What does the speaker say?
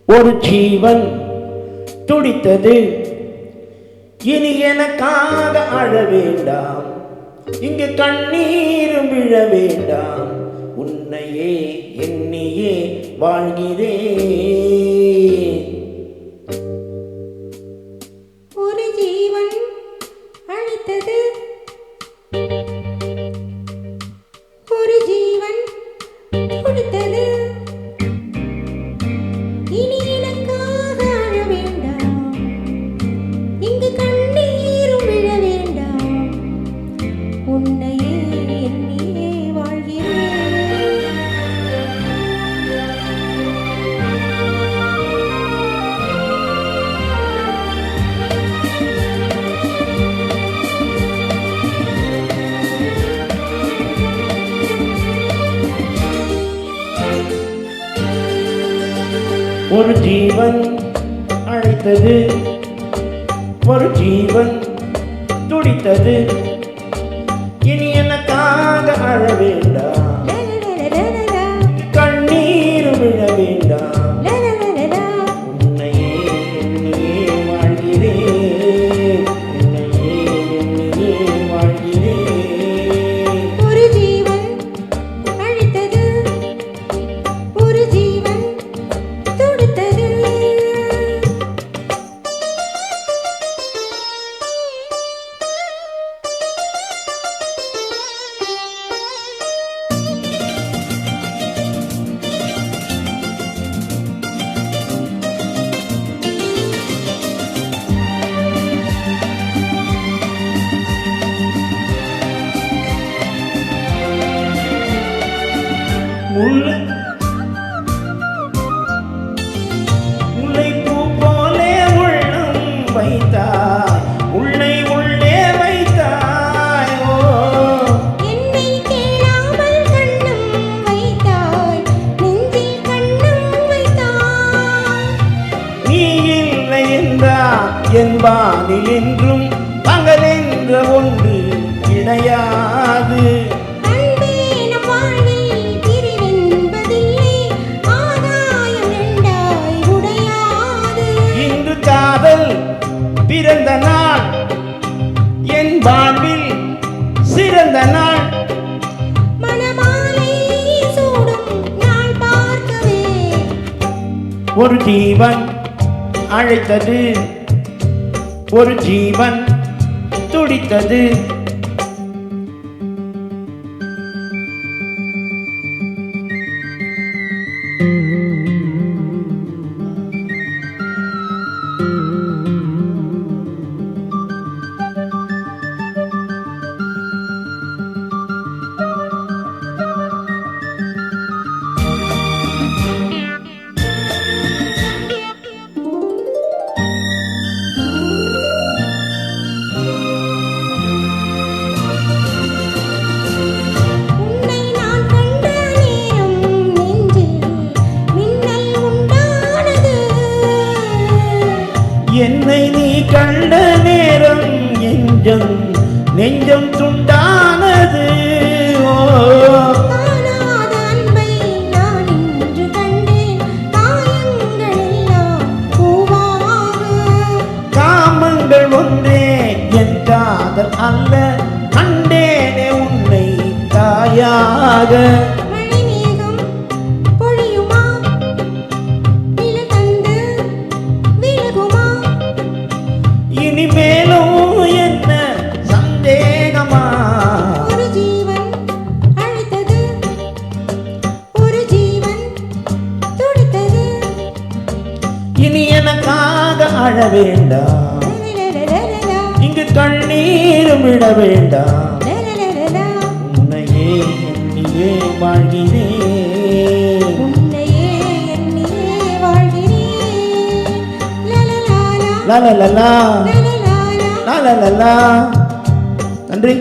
ஒரு ஜீவன் துடித்தது. இனி எனக்காக அழ வேண்டாம், இங்கு கண்ணீரும் விழ வேண்டாம். உன்னையே எண்ணியே வாழ்கிறேன். ஒரு ஜீவன் அழைத்தது, ஒரு ஜீவன் துடித்தது. இனி எனக்காக அழ வேண்டாம், இங்கு கண்ணீரும் விழ வேண்டாம். உன்னையே எண்ணியே வாழ்கிறேன். ஒரு ஜீவன் அழைத்தது, ஒரு ஜீவன் துடித்தது. இனி எனக்காக அழ வேண்டாம், கண்ணீரும் விழ வேண்டாம். உன்னையே எண்ணியே வாழ்கிறேன், உன்னையே எண்ணியே வாழ்கிறேன். ஒரு ஜீவன் அழைத்தது, ஒரு ஜீவன் துடித்தது. முல்லைப்பூ போலே உள்ளம் வைத்தாய், உள்ளை உள்ளே வைத்தாய். ஓ, என்னை கேளாமல் கண்ணம் வைத்தாய், நெஞ்சில் கண்ணம் வைத்தாய். நீ இல்லை என்றால் என் வானில் என்றும் பகலென்ற ஒன்று கிடையாது. அன்பே நம் வாழ்வில் பிரிவென்பதில்லை, ஆகாயம் ரெண்டாய் உடையாது. இன்று காதல் பிறந்த நாள், என் வாழ்வில் சிறந்த நாள். மணமாலை சூடும் நாள் பார்க்கவே. ஒரு ஜீவன் அழைத்தது, ஒரு ஜீவன் துடித்தது. உன்னை நான் கண்ட நேரம் நெஞ்சில் மின்னல் உண்டானது. என்னை நீ கண்ட நேரம் நெஞ்சம் துண்டானது. ஓ, காணாத அன்பை நான் இன்று கண்டேன், காயங்கள் எல்லாம் பூவாக. காமங்கள் ஒன்றே என் காதல் அல்ல, கண்டேனே உன்னை தாயாக. மழைமேகம் பொழியுமா, நிலத்தந்து விலகுமா. இனிமேலும் என்ன சந்தேகமா? ஒரு ஜீவன் அழைத்தது, ஒரு ஜீவன் துடித்தது. இனி எனக்காக அழ வேண்டாம், லலலலலலா, இங்கு கண்ணீரும் விட வேண்டாம். லலலலலா. உன்னையே எண்ணியே வாழ்கிறேன். உன்னையே எண்ணியே வாழ்கிறேன். லலலாலா, லலலலா லலலாலா. லலலலா. நன்றி.